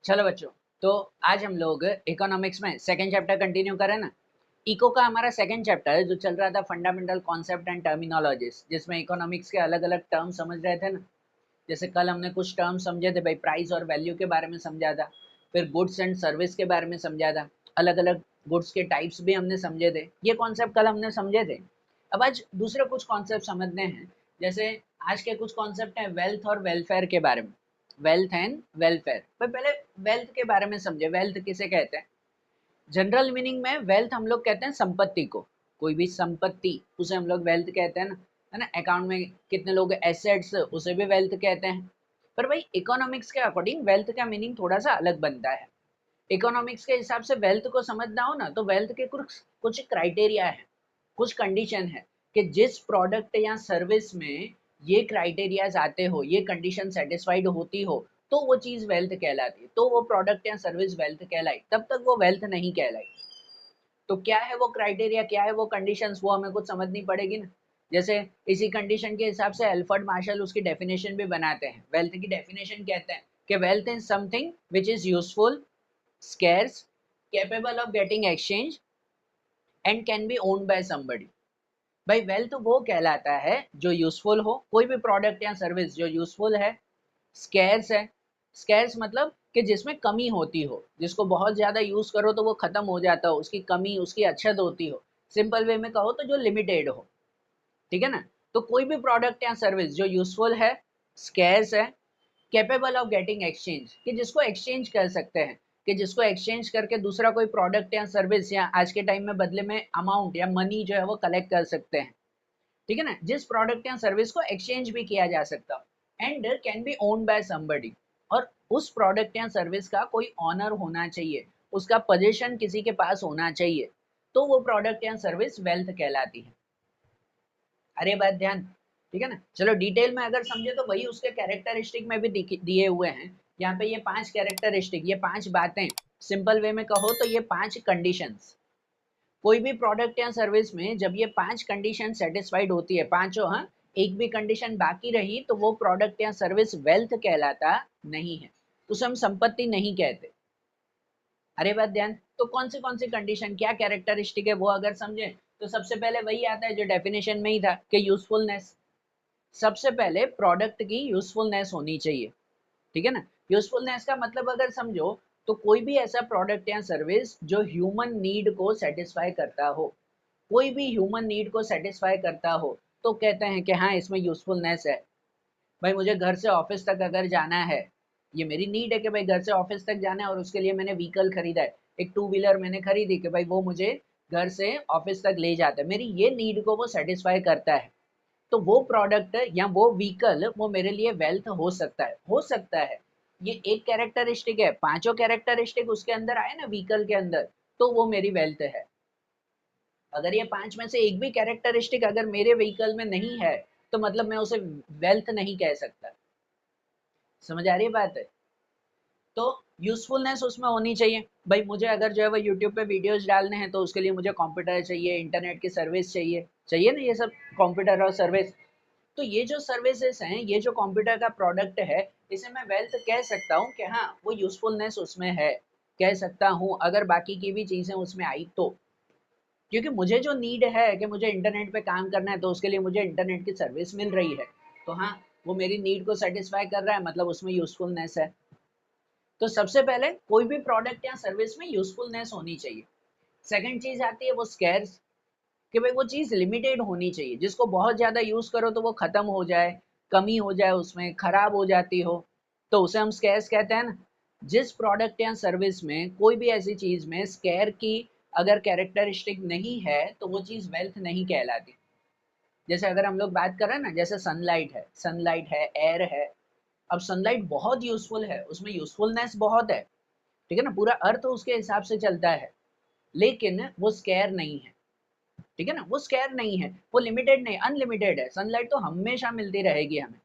चलो बच्चों, तो आज हम लोग इकोनॉमिक्स में सेकंड चैप्टर कंटिन्यू करें ना। इको का हमारा सेकंड चैप्टर है जो चल रहा था फंडामेंटल कॉन्सेप्ट एंड टर्मिनोलॉजीज, जिसमें इकोनॉमिक्स के अलग अलग टर्म समझ रहे थे ना। जैसे कल हमने कुछ टर्म समझे थे भाई, प्राइस और वैल्यू के बारे में समझा था, फिर गुड्स एंड सर्विस के बारे में समझा था, अलग अलग गुड्स के टाइप्स भी हमने समझे थे, ये कॉन्सेप्ट कल हमने समझे थे। अब आज दूसरे कुछ कॉन्सेप्ट समझने हैं। जैसे आज के कुछ कॉन्सेप्ट हैं वेल्थ और वेलफेयर के बारे में। वेल्थ एंड वेलफेयर, पर पहले वेल्थ के बारे में समझे। वेल्थ किसे कहते हैं? जनरल मीनिंग में वेल्थ हम लोग कहते हैं संपत्ति को। कोई भी संपत्ति, उसे हम लोग वेल्थ कहते हैं ना, है ना। अकाउंट में कितने लोग एसेट्स, उसे भी वेल्थ कहते हैं। पर भाई इकोनॉमिक्स के अकॉर्डिंग वेल्थ का मीनिंग थोड़ा सा अलग बनता है। इकोनॉमिक्स के हिसाब से वेल्थ को समझना हो ना, तो वेल्थ के कुछ कुछ क्राइटेरिया है, कुछ कंडीशन है कि जिस प्रोडक्ट या सर्विस में ये क्राइटेरियाज आते हो, ये कंडीशन सेटिस्फाइड होती हो, तो वो चीज वेल्थ कहलाती है, तो वो प्रोडक्ट या सर्विस वेल्थ कहलाई, तब तक वो वेल्थ नहीं कहलाई। तो क्या है वो क्राइटेरिया, क्या है वो कंडीशंस, वो हमें कुछ समझनी पड़ेगी ना। जैसे इसी कंडीशन के हिसाब से अल्फ्रेड मार्शल उसकी डेफिनेशन भी बनाते हैं। वेल्थ की डेफिनेशन कहते हैं कि wealth is something which is useful, scarce, capable of getting exchange and can be owned by somebody. भाई वेल्थ वो कहलाता है जो यूजफुल हो, कोई भी प्रोडक्ट या सर्विस जो यूजफुल है, स्केर्स है। स्केर्स मतलब कि जिसमें कमी होती हो, जिसको बहुत ज्यादा यूज करो तो वो खत्म हो जाता हो, उसकी कमी, उसकी अच्छत होती हो। सिंपल वे में कहो तो जो लिमिटेड हो, ठीक है ना। तो कोई भी प्रोडक्ट या सर्विस जो यूजफुल है, स्केर्स है, कैपेबल ऑफ गेटिंग एक्सचेंज, कि जिसको एक्सचेंज कर सकते हैं, कि जिसको एक्सचेंज करके दूसरा कोई प्रोडक्ट या सर्विस या आज के टाइम में बदले में अमाउंट या मनी जो है वो कलेक्ट कर सकते हैं, ठीक है ना। जिस प्रोडक्ट या सर्विस को एक्सचेंज भी किया जा सकता हो, and can be owned by somebody. और उस प्रोडक्ट या सर्विस का कोई ऑनर होना चाहिए, उसका पोजीशन किसी के पास होना चाहिए, तो वो प्रोडक्ट या सर्विस वेल्थ कहलाती है। अरे बात ध्यान, ठीक है ना। चलो डिटेल में अगर समझे तो वही उसके कैरेक्टरिस्टिक में भी दिए हुए हैं। यहाँ पे ये 5 कैरेक्टरिस्टिक, ये 5 बातें, सिंपल वे में कहो तो ये 5 कंडीशंस। कोई भी प्रोडक्ट या सर्विस में जब ये 5 कंडीशन सेटिस्फाइड होती है, पांचों, हाँ, एक भी कंडीशन बाकी रही तो वो प्रोडक्ट या सर्विस वेल्थ कहलाता नहीं है, उसे हम संपत्ति नहीं कहते। अरे बात ध्यान, तो कौन सी कंडीशन, क्या कैरेक्टरिस्टिक है वो अगर समझे, तो सबसे पहले वही आता है जो डेफिनेशन में ही था कि यूजफुलनेस। सबसे पहले प्रोडक्ट की यूजफुलनेस होनी चाहिए, ठीक है ना। यूजफुलनेस का मतलब अगर समझो, तो कोई भी ऐसा प्रोडक्ट या सर्विस जो ह्यूमन नीड को सेटिस्फाई करता हो, कोई भी ह्यूमन नीड को सेटिस्फाई करता हो, तो कहते हैं कि हाँ इसमें यूजफुलनेस है। भाई मुझे घर से ऑफिस तक अगर जाना है, ये मेरी नीड है कि भाई घर से ऑफिस तक जाना है, और उसके लिए मैंने व्हीकल खरीदा है, एक टू व्हीलर मैंने खरीदी कि भाई वो मुझे घर से ऑफिस तक ले जाता है, मेरी ये नीड को वो सेटिस्फाई करता है, तो वो प्रोडक्ट या वो व्हीकल वो मेरे लिए वेल्थ हो सकता है, हो सकता है। ये एक कैरेक्टरिस्टिक है, पांचों कैरेक्टरिस्टिक उसके अंदर आए ना व्हीकल के अंदर, तो वो मेरी वेल्थ है। अगर ये 5 में से एक भी कैरेक्टरिस्टिक अगर मेरे व्हीकल में नहीं है, तो मतलब मैं उसे वेल्थ नहीं कह सकता। समझ आ रही है बात है? तो यूजफुलनेस उसमें होनी चाहिए। भाई मुझे अगर जो है वो यूट्यूब पे वीडियोस डालने हैं, तो उसके लिए मुझे कंप्यूटर चाहिए, इंटरनेट की सर्विस चाहिए, चाहिए ना ये सब, कंप्यूटर और सर्विस। तो ये जो सर्विसेज हैं, ये जो कंप्यूटर का प्रोडक्ट है, इसे मैं वेल्थ कह सकता हूँ कि हाँ वो यूजफुलनेस उसमें है, कह सकता हूँ अगर बाकी की भी चीजें उसमें आई तो। क्योंकि मुझे जो नीड है कि मुझे इंटरनेट पे काम करना है, तो उसके लिए मुझे इंटरनेट की सर्विस मिल रही है, तो हाँ वो मेरी नीड को सेटिस्फाई कर रहा है, मतलब उसमें यूजफुलनेस है। तो सबसे पहले कोई भी प्रोडक्ट या सर्विस में यूजफुलनेस होनी चाहिए। सेकंड चीज आती है वो स्कैर्स, कि भाई वो चीज लिमिटेड होनी चाहिए, जिसको बहुत ज्यादा यूज करो तो वो खत्म हो जाए, कमी हो जाए, उसमें खराब हो जाती हो, तो उसे हम स्कैर्स कहते हैं ना। जिस प्रोडक्ट या सर्विस में, कोई भी ऐसी चीज में स्कैर की अगर कैरेक्टरिस्टिक नहीं है, तो वो चीज वेल्थ नहीं कहलाती। जैसे अगर हम लोग बात करें ना, जैसे सनलाइट है, सनलाइट है, एयर है। अब सनलाइट बहुत यूजफुल है, उसमें यूजफुलनेस बहुत है, ठीक है ना, पूरा अर्थ उसके हिसाब से चलता है, लेकिन वो स्केयर नहीं है, ठीक है ना, वो स्केयर नहीं है, वो लिमिटेड नहीं, अनलिमिटेड है। सनलाइट तो हमेशा मिलती रहेगी हमें,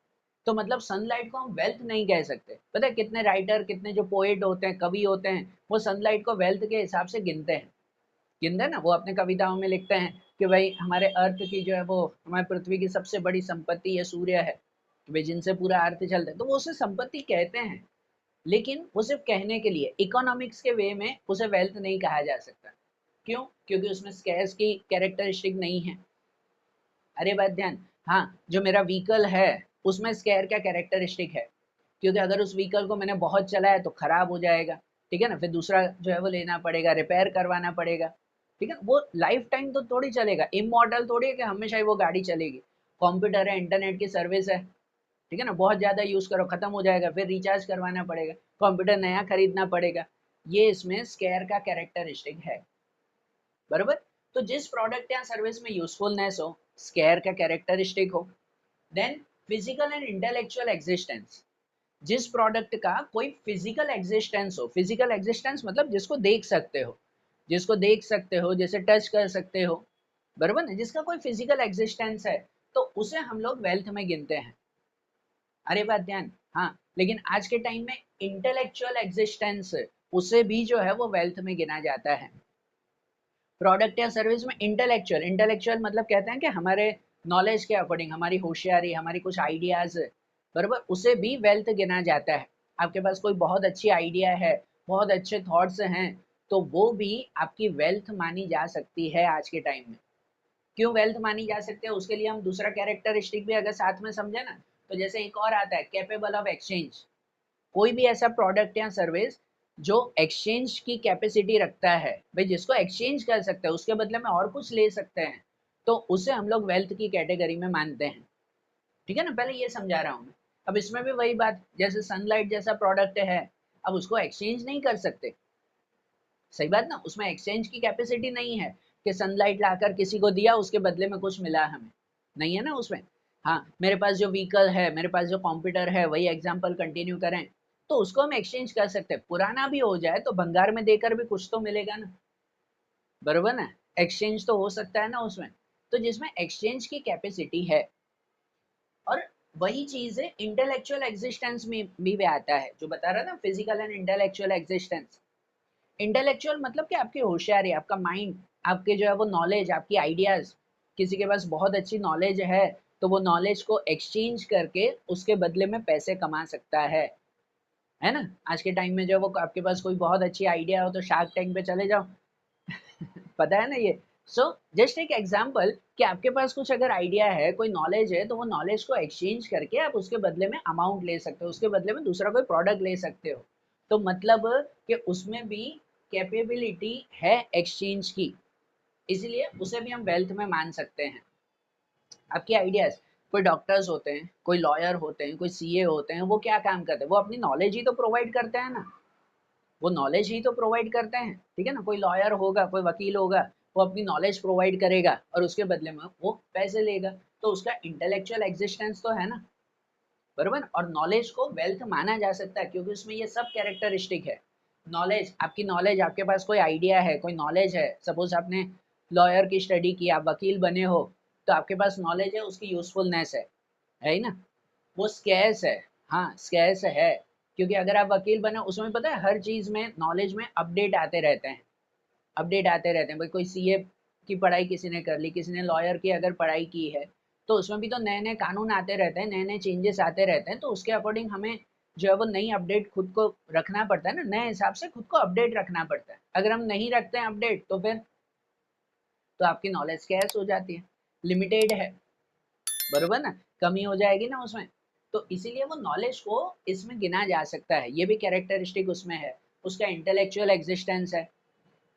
तो मतलब सनलाइट को हम वेल्थ नहीं कह सकते। पता है कितने राइटर, कितने जो पोएट होते हैं, कवि होते हैं, वो सनलाइट को वेल्थ के हिसाब से गिनते हैं, गिनते हैं ना। वो अपने कविताओं में लिखते हैं कि भाई हमारे अर्थ की जो है वो, हमारी पृथ्वी की सबसे बड़ी संपत्ति है सूर्य है, कि भाई जिनसे पूरा अर्थ चलता है, तो वो उसे संपत्ति कहते हैं। लेकिन वो सिर्फ कहने के लिए, इकोनॉमिक्स के वे में उसे वेल्थ नहीं कहा जा सकता। क्यों? क्योंकि उसमें स्कैर्स की कैरेक्टरिस्टिक नहीं है। अरे बात ध्यान, हाँ, जो मेरा व्हीकल है उसमें स्कैर क्या कैरेक्टरिस्टिक है, क्योंकि अगर उस व्हीकल को मैंने बहुत चलाया तो खराब हो जाएगा, ठीक है ना, फिर दूसरा जो है वो लेना पड़ेगा, रिपेयर करवाना पड़ेगा, ठीक है, वो लाइफ टाइम तो थोड़ी चलेगा, इमॉर्टल थोड़ी है कि हमेशा ही वो गाड़ी चलेगी। कंप्यूटर है, इंटरनेट की सर्विस है, ठीक है ना, बहुत ज़्यादा यूज़ करो खत्म हो जाएगा, फिर रिचार्ज करवाना पड़ेगा, कंप्यूटर नया खरीदना पड़ेगा। ये इसमें स्केयर का कैरेक्टरिस्टिक है, बराबर। तो जिस प्रोडक्ट या सर्विस में यूजफुलनेस हो, स्केयर का कैरेक्टरिस्टिक हो, then physical and intellectual existence, जिस प्रोडक्ट का कोई फिजिकल एग्जिस्टेंस हो, फिजिकल एग्जिस्टेंस मतलब जिसको देख सकते हो, जिसको देख सकते हो, जिसे टच कर सकते हो, बराबर ना, जिसका कोई फिजिकल एग्जिस्टेंस है, तो उसे हम लोग वेल्थ में गिनते हैं। अरे बात ध्यान, हाँ, लेकिन आज के टाइम में इंटेलेक्चुअल एग्जिस्टेंस, उसे भी जो है वो वेल्थ में गिना जाता है। प्रोडक्ट या सर्विस में इंटेलेक्चुअल, इंटेलेक्चुअल मतलब कहते हैं कि हमारे नॉलेज के अकॉर्डिंग, हमारी होशियारी, हमारी कुछ आइडियाज, बराबर, उसे भी वेल्थ गिना जाता है। आपके पास कोई बहुत अच्छी आइडिया है, बहुत अच्छे थॉट्स हैं, तो वो भी आपकी वेल्थ मानी जा सकती है आज के टाइम में। क्यों वेल्थ मानी जा सकती है, उसके लिए हम दूसरा कैरेक्टरिस्टिक भी अगर साथ में समझे ना, तो जैसे एक और आता है, कैपेबल ऑफ एक्सचेंज। कोई भी ऐसा प्रोडक्ट या सर्विस जो एक्सचेंज की कैपेसिटी रखता है, भाई जिसको एक्सचेंज कर सकते हैं, उसके बदले में और कुछ ले सकते हैं, तो उसे हम लोग वेल्थ की कैटेगरी में मानते हैं, ठीक है ना, पहले ये समझा रहा हूँ मैं। अब इसमें भी वही बात, जैसे सनलाइट जैसा प्रोडक्ट है, अब उसको एक्सचेंज नहीं कर सकते, सही बात ना, उसमें एक्सचेंज की कैपेसिटी नहीं है कि सनलाइट लाकर किसी को दिया, उसके बदले में कुछ मिला हमें, नहीं है ना उसमें। हाँ, मेरे पास जो व्हीकल है, मेरे पास जो कंप्यूटर है, वही एग्जांपल कंटिन्यू करें, तो उसको हम एक्सचेंज कर सकते हैं, पुराना भी हो जाए तो भंगार में देकर भी कुछ तो मिलेगा ना, बरोबर ना, एक्सचेंज तो हो सकता है ना उसमें। तो जिसमें एक्सचेंज की कैपेसिटी है, और वही चीज है इंटेलेक्चुअल एग्जिस्टेंस में भी आता है, जो बता रहा था, physical and intellectual existence. Intellectual मतलब कि आपकी होशियारी, आपका माइंड, आपके जो है वो नॉलेज, आपकी आइडियाज, किसी के पास बहुत अच्छी नॉलेज है, तो वो नॉलेज को एक्सचेंज करके उसके बदले में पैसे कमा सकता है ना। आज के टाइम में जो वो आपके पास कोई बहुत अच्छी आइडिया हो तो शार्क टैंक पे चले जाओ, पता है ना ये। सो जस्ट एक एग्जांपल कि आपके पास कुछ अगर आइडिया है, कोई नॉलेज है, तो वो नॉलेज को एक्सचेंज करके आप उसके बदले में अमाउंट ले सकते हो, उसके बदले में दूसरा कोई प्रोडक्ट ले सकते हो। तो मतलब कि उसमें भी कैपेबिलिटी है एक्सचेंज की, इसलिए उसे भी हम वेल्थ में मान सकते हैं। आपकी आइडियाज, कोई डॉक्टर्स होते हैं, कोई लॉयर होते हैं, कोई सीए होते हैं, वो क्या काम करते हैं, वो अपनी नॉलेज ही तो प्रोवाइड करते हैं ना, वो नॉलेज ही तो प्रोवाइड करते हैं, ठीक है ना, कोई लॉयर होगा, कोई वकील होगा, वो अपनी नॉलेज प्रोवाइड करेगा और उसके बदले में वो पैसे लेगा, तो उसका इंटेलेक्चुअल एग्जिस्टेंस तो है ना, बराबर। और नॉलेज को वेल्थ माना जा सकता है क्योंकि उसमें ये सब कैरेक्टरिस्टिक है। नॉलेज, आपकी नॉलेज, आपके पास कोई आइडिया है, कोई नॉलेज है, सपोज आपने लॉयर की स्टडी की, आप वकील बने हो, तो आपके पास नॉलेज है, उसकी यूजफुलनेस है ही ना, वो स्कैर्स है। हाँ, स्कैर्स है, क्योंकि अगर आप वकील बने, उसमें पता है हर चीज़ में, नॉलेज में अपडेट आते रहते हैं, अपडेट आते रहते हैं, भाई कोई सीए की पढ़ाई किसी ने कर ली, किसी ने लॉयर की अगर पढ़ाई की है, तो उसमें भी तो नए नए कानून आते रहते हैं, नए नए चेंजेस आते रहते हैं, तो उसके अकॉर्डिंग हमें जो है वो नई अपडेट खुद को रखना पड़ता है ना, नए हिसाब से खुद को अपडेट रखना पड़ता है। अगर हम नहीं रखते हैं अपडेट, तो फिर तो आपकी नॉलेज स्कैर्स हो जाती है, लिमिटेड है, बरोबर ना, कमी हो जाएगी ना उसमें। तो इसीलिए वो नॉलेज को इसमें गिना जा सकता है, ये भी कैरेक्टरिस्टिक उसमें है, उसका इंटेलेक्चुअल एग्जिस्टेंस है,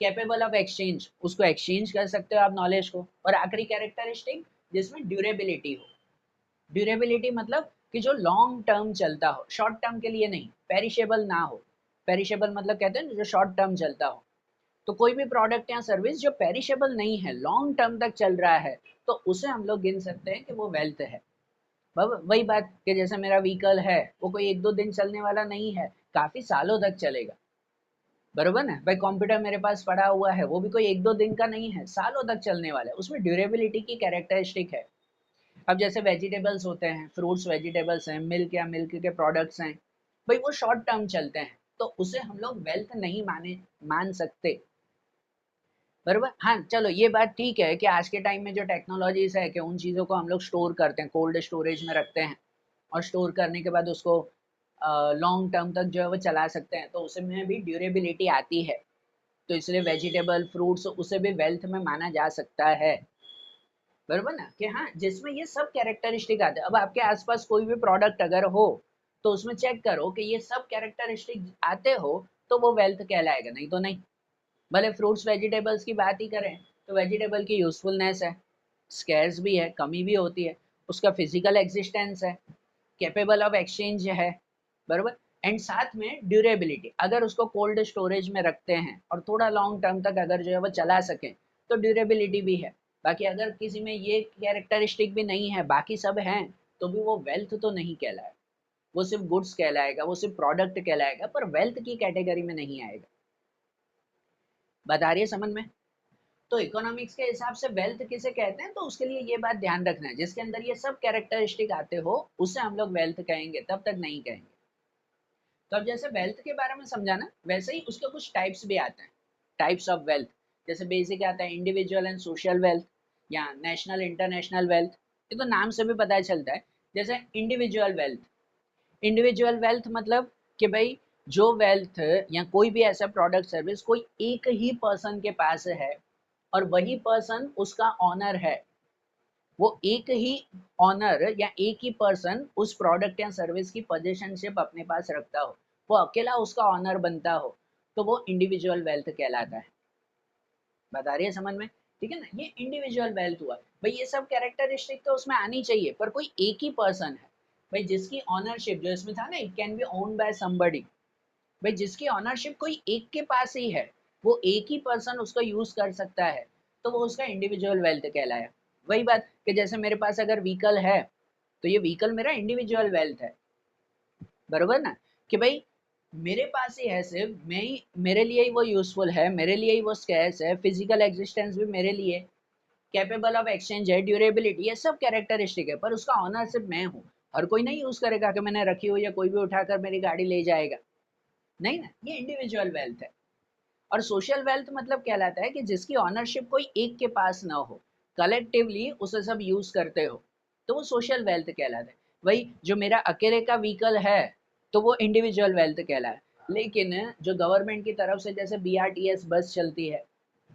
कैपेबल ऑफ एक्सचेंज, उसको एक्सचेंज कर सकते हो आप नॉलेज को, और आखिरी कैरेक्टरिस्टिक जिसमें ड्यूरेबिलिटी हो। ड्यूरेबिलिटी मतलब कि जो लॉन्ग टर्म चलता हो, शॉर्ट टर्म के लिए नहीं, पेरिशेबल ना हो। पेरिशेबल मतलब कहते हैं जो शॉर्ट टर्म चलता हो, तो कोई भी प्रोडक्ट या सर्विस जो पेरिशेबल नहीं है, लॉन्ग टर्म तक चल रहा है, तो उसे हम लोग गिन सकते हैं कि वो वेल्थ है। वही बात कि जैसे मेरा व्हीकल है, वो कोई एक दो दिन चलने वाला नहीं है, काफी सालों तक चलेगा, बरोबर ना। भाई कंप्यूटर मेरे पास पड़ा हुआ है, वो भी कोई एक दो दिन का नहीं है, सालों तक चलने वाला है, उसमें ड्यूरेबिलिटी की कैरेक्टरिस्टिक है। अब जैसे वेजिटेबल्स होते हैं, फ्रूट्स वेजिटेबल्स हैं, मिल्क या मिल्क के प्रोडक्ट्स हैं, भाई वो शॉर्ट टर्म चलते हैं, तो उसे हम लोग वेल्थ नहीं मान सकते, बरोबर। हाँ चलो, ये बात ठीक है कि आज के टाइम में जो टेक्नोलॉजीज है कि उन चीज़ों को हम लोग स्टोर करते हैं, कोल्ड स्टोरेज में रखते हैं, और स्टोर करने के बाद उसको लॉन्ग टर्म तक जो है वो चला सकते हैं, तो उसमें भी ड्यूरेबिलिटी आती है। तो इसलिए वेजिटेबल फ्रूट्स उसे भी वेल्थ में माना जा सकता है, बरोबर ना, कि हाँ जिसमें ये सब कैरेक्टरिस्टिक आते हैं। अब आपके आसपास कोई भी प्रोडक्ट अगर हो तो उसमें चेक करो कि ये सब कैरेक्टरिस्टिक आते हो तो वो वेल्थ कहलाएगा, नहीं तो नहीं। भले फ्रूट्स वेजिटेबल्स की बात ही करें तो वेजिटेबल की यूजफुलनेस है, स्केर्स भी है, कमी भी होती है, उसका फिजिकल एग्जिस्टेंस है, कैपेबल ऑफ एक्सचेंज है, बरोबर। एंड साथ में ड्यूरेबिलिटी, अगर उसको कोल्ड स्टोरेज में रखते हैं और थोड़ा लॉन्ग टर्म तक अगर जो है वो चला सकें तो ड्यूरेबिलिटी भी है। बाकी अगर किसी में ये कैरेक्टरिस्टिक भी नहीं है, बाकी सब हैं, तो भी वो वेल्थ तो नहीं कहलाए, वो सिर्फ गुड्स कहलाएगा, वो सिर्फ प्रोडक्ट कहलाएगा, पर वेल्थ की कैटेगरी में नहीं आएगा। बता रही है समझ में? तो इकोनॉमिक्स के हिसाब से वेल्थ किसे कहते हैं, तो उसके लिए ये बात ध्यान रखना है, जिसके अंदर ये सब कैरेक्टरिस्टिक आते हो उसे हम लोग वेल्थ कहेंगे, तब तक नहीं कहेंगे। तो अब जैसे वेल्थ के बारे में समझाना, वैसे ही उसके कुछ टाइप्स भी आते हैं, टाइप्स ऑफ वेल्थ। जैसे बेसिक आता है इंडिविजुअल एंड सोशल वेल्थ, या नेशनल इंटरनेशनल वेल्थ, ये तो नाम से भी पता चलता है। जैसे इंडिविजुअल वेल्थ, इंडिविजुअल वेल्थ मतलब कि भाई जो वेल्थ या कोई भी ऐसा प्रोडक्ट सर्विस कोई एक ही पर्सन के पास है और वही पर्सन उसका ऑनर है, वो एक ही ऑनर या एक ही पर्सन उस प्रोडक्ट या सर्विस की पोजीशनशिप अपने पास रखता हो, वो अकेला उसका ऑनर बनता हो, तो वो इंडिविजुअल वेल्थ कहलाता है। बता रही है समझ में? ठीक है ना, ये इंडिविजुअल वेल्थ हुआ। भाई ये सब कैरेक्टरिस्टिक तो उसमें आनी चाहिए, पर कोई एक ही पर्सन है भाई जिसकी ऑनरशिप, जो इसमें था ना, it can be owned by somebody, भाई जिसकी ऑनरशिप कोई एक के पास ही है, वो एक ही पर्सन उसको यूज कर सकता है, तो वो उसका इंडिविजुअल वेल्थ कहलाया। वही बात कि जैसे मेरे पास अगर व्हीकल है तो ये व्हीकल मेरा इंडिविजुअल वेल्थ है, बरोबर ना, कि भाई मेरे पास ही है, सिर्फ मैं ही, मेरे लिए ही वो यूजफुल है, मेरे लिए ही वो स्कैर्स है, फिजिकल एग्जिस्टेंस भी मेरे लिए, कैपेबल ऑफ एक्सचेंज है, ड्यूरेबिलिटी, ये सब कैरेक्टरिस्टिक है, पर उसका ऑनर सिर्फ मैं हूँ। हर कोई नहीं यूज करेगा कि मैंने रखी हुई है, कोई भी उठाकर मेरी गाड़ी ले जाएगा, नहीं ना, ये इंडिविजुअल वेल्थ है। और सोशल वेल्थ मतलब कहलाता है कि जिसकी ऑनरशिप कोई एक के पास ना हो, कलेक्टिवली उसे सब यूज करते हो, तो वो सोशल वेल्थ कहलाता है। वही जो मेरा अकेले का व्हीकल है तो वो इंडिविजुअल वेल्थ कहलाता है, लेकिन जो गवर्नमेंट की तरफ से जैसे बीआरटीएस बस चलती है,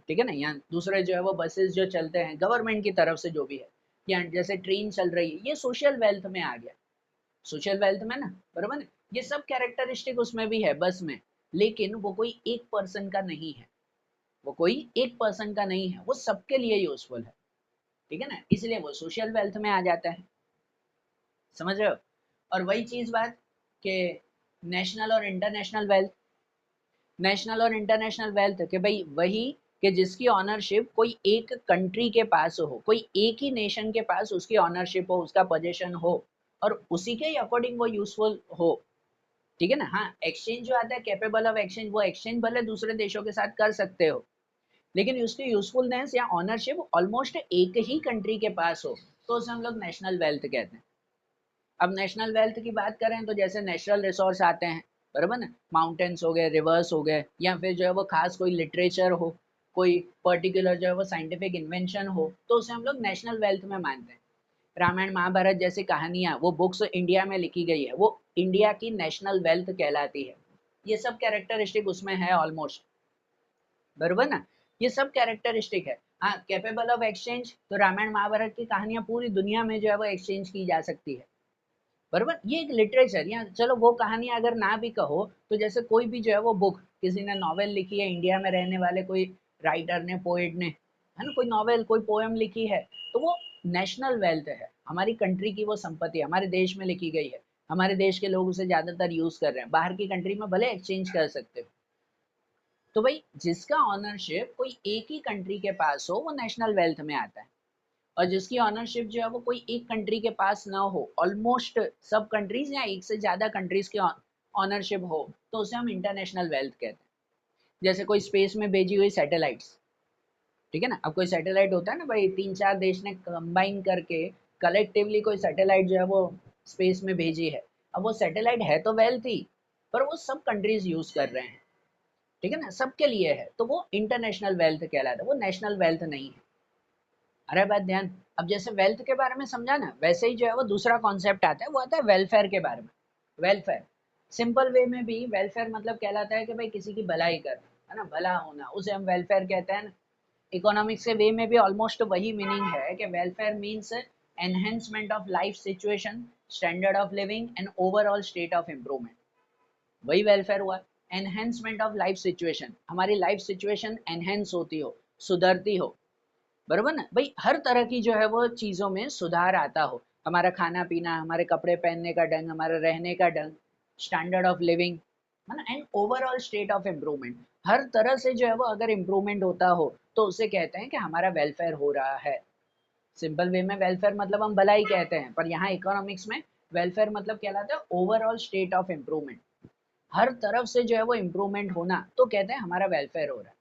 ठीक है ना, यहाँ दूसरे जो है वो बसेस जो चलते हैं गवर्नमेंट की तरफ से जो भी है, या जैसे ट्रेन चल रही है, ये सोशल वेल्थ में आ गया, सोशल वेल्थ में ना, बराबर ना, ये सब कैरेक्टरिस्टिक उसमें भी है बस में, लेकिन वो कोई एक पर्सन का नहीं है, वो कोई एक पर्सन का नहीं है, वो सबके लिए यूजफुल है, ठीक है ना, इसलिए वो सोशल वेल्थ में आ जाता है। समझ रहे हो? और वही चीज बात कि नेशनल और इंटरनेशनल वेल्थ, नेशनल और इंटरनेशनल वेल्थ के भाई वही कि जिसकी ऑनरशिप कोई एक कंट्री के पास हो, कोई एक ही नेशन के पास उसकी ऑनरशिप हो, उसका पोजीशन हो, और उसी के अकॉर्डिंग वो यूजफुल हो, ठीक है ना। हाँ, एक्सचेंज जो आता है, कैपेबल ऑफ एक्सचेंज, वो एक्सचेंज भले दूसरे देशों के साथ कर सकते हो, लेकिन उसकी यूजफुलनेस या ऑनरशिप ऑलमोस्ट एक ही कंट्री के पास हो, तो उसे हम लोग नेशनल वेल्थ कहते हैं। अब नेशनल वेल्थ की बात करें तो जैसे नेचुरल रिसोर्स आते हैं, बराबर ना, माउंटेन्स हो गए, रिवर्स हो गए, या फिर जो है वो खास कोई लिटरेचर हो, कोई पर्टिकुलर जो है वो साइंटिफिक इन्वेंशन हो, तो उसे हम लोग नेशनल वेल्थ में मानते हैं। रामायण महाभारत जैसी कहानियां, वो बुक्स इंडिया में लिखी गई है, वो इंडिया की नेशनल वेल्थ कहलाती है। ये सब कैरेक्टरिस्टिक उसमें है ऑलमोस्ट, बरोबर ना, ये सब कैरेक्टरिस्टिक है। हाँ, कैपेबल ऑफ एक्सचेंज, तो रामायण महाभारत की कहानियां पूरी दुनिया में जो है वो एक्सचेंज की जा सकती है, बरोबर, ये एक लिटरेचर, या चलो वो कहानियां अगर ना भी कहो, तो जैसे कोई भी जो है वो बुक, किसी ने नॉवेल लिखी है, इंडिया में रहने वाले कोई राइटर ने, पोएट ने, है ना, कोई नॉवेल कोई पोएम लिखी है, तो वो नेशनल वेल्थ है, हमारी कंट्री की वो संपत्ति है, हमारे देश में लिखी गई है, हमारे देश के लोग उसे ज्यादातर यूज कर रहे हैं, बाहर की कंट्री में भले एक्सचेंज कर सकते हो। तो भाई जिसका ऑनरशिप कोई एक ही कंट्री के पास हो वो नेशनल वेल्थ में आता है, और जिसकी ऑनरशिप जो है वो कोई एक कंट्री के पास ना हो, ऑलमोस्ट सब कंट्रीज या एक से ज्यादा कंट्रीज की ऑनरशिप हो, तो उसे हम इंटरनेशनल वेल्थ कहते हैं। जैसे कोई स्पेस में भेजी हुई सैटेलाइट्स, ठीक है ना, अब कोई सैटेलाइट होता है ना भाई, तीन चार देश ने कंबाइन करके कलेक्टिवली कोई सैटेलाइट जो है वो स्पेस में भेजी है, अब वो सैटेलाइट है तो वेल्थ ही, पर वो सब कंट्रीज यूज कर रहे हैं, ठीक है ना, सबके लिए है, तो वो इंटरनेशनल वेल्थ कहलाता है, वो नेशनल वेल्थ नहीं है। अरे बात ध्यान, अब जैसे वेल्थ के बारे में समझा ना, वैसे ही जो है वो दूसरा कॉन्सेप्ट आता है, वो आता है वेलफेयर के बारे में। वेलफेयर, सिंपल वे में भी वेलफेयर मतलब कहलाता है कि भाई किसी की भलाई करना, है ना, भला होना, उसे हम वेलफेयर कहते हैं ना। इकोनॉमिक्स के वे में भी ऑलमोस्ट वही मीनिंग है कि welfare means enhancement of life situation, standard of living and overall state of improvement. वही वेलफेयर हुआ, एनहेंसमेंट ऑफ लाइफ सिचुएशन, हमारी लाइफ सिचुएशन एनहेंस होती हो, सुधरती हो, बरोबर ना भाई, हर तरह की जो है वो चीज़ों में सुधार आता हो, हमारा खाना पीना, हमारे कपड़े पहनने का ढंग, हमारा रहने का ढंग, स्टैंडर्ड ऑफ लिविंग, है ना, and overall state of improvement, हर तरह से जो है वो अगर इम्प्रूवमेंट होता हो तो उसे कहते हैं कि हमारा वेलफेयर हो रहा है। सिंपल वे में वेलफेयर मतलब हम भलाई कहते हैं, पर यहाँ इकोनॉमिक्स में वेलफेयर मतलब कहलाता है ओवरऑल स्टेट ऑफ इम्प्रूवमेंट, हर तरफ से जो है वो इम्प्रूवमेंट होना, तो कहते हैं हमारा वेलफेयर हो रहा है।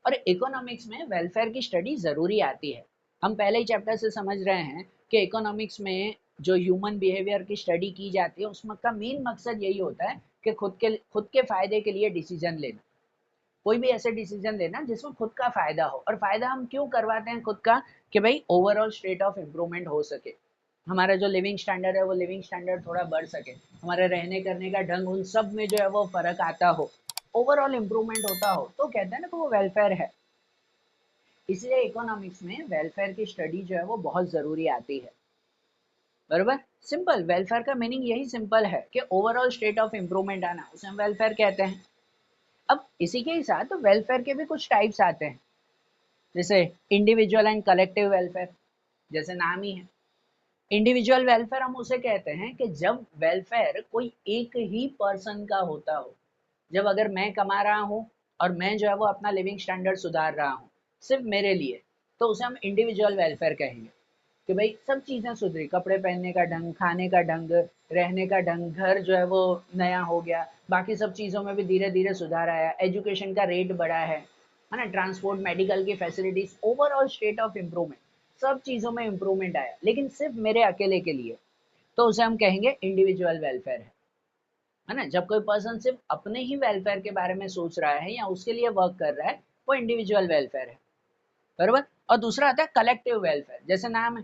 और इकोनॉमिक्स में वेलफेयर की स्टडी ज़रूरी आती है। हम पहले ही चैप्टर से समझ रहे हैं कि इकोनॉमिक्स में जो ह्यूमन बिहेवियर की स्टडी की जाती है उसमें का मेन मकसद यही होता है कि खुद के फ़ायदे के लिए डिसीजन लेना, कोई भी ऐसे डिसीजन लेना जिसमें खुद का फ़ायदा हो। और फ़ायदा हम क्यों करवाते हैं खुद का, कि भाई ओवरऑल स्टेट ऑफ इम्प्रूवमेंट हो सके, हमारा जो लिविंग स्टैंडर्ड है वो लिविंग स्टैंडर्ड थोड़ा बढ़ सके, हमारे रहने करने का ढंग, उन सब में जो है वो फ़र्क आता हो, ओवरऑल इम्प्रूवमेंट होता हो, तो कहते हैं ना कि वो वेलफेयर है। इसलिए इकोनॉमिक्स में वेलफेयर की स्टडी जो है वो बहुत ज़रूरी आती है, बरोबर। सिंपल, वेलफेयर का मीनिंग यही सिंपल है कि ओवरऑल स्टेट ऑफ इम्प्रूवमेंट आना, उसे हम वेलफेयर कहते हैं। अब इसी के ही साथ वेलफेयर के भी कुछ टाइप्स आते हैं, जैसे इंडिविजुअल एंड कलेक्टिव वेलफेयर, जैसे नाम ही है। इंडिविजुअल वेलफेयर हम उसे कहते हैं कि जब वेलफेयर कोई एक ही पर्सन का होता हो, जब अगर मैं कमा रहा हूँ और मैं जो है वो अपना लिविंग स्टैंडर्ड सुधार रहा हूँ सिर्फ मेरे लिए, तो उसे हम इंडिविजुअल वेलफेयर कहेंगे कि भाई सब चीज़ें सुधरी, कपड़े पहनने का ढंग, खाने का ढंग, रहने का ढंग, घर जो है वो नया हो गया, बाकी सब चीज़ों में भी धीरे धीरे सुधार आया, एजुकेशन का रेट बढ़ा है ना, ट्रांसपोर्ट, मेडिकल की facilities, overall state of improvement, सब चीज़ों में इम्प्रूवमेंट आया, लेकिन सिर्फ मेरे अकेले के लिए, तो उसे हम कहेंगे इंडिविजुअल वेलफेयर है ना। जब कोई पर्सन सिर्फ अपने ही वेलफेयर के बारे में सोच रहा है या उसके लिए वर्क कर रहा है, वो इंडिविजुअल वेलफेयर है, बरोबर। और दूसरा आता है कलेक्टिव वेलफेयर, जैसे नाम है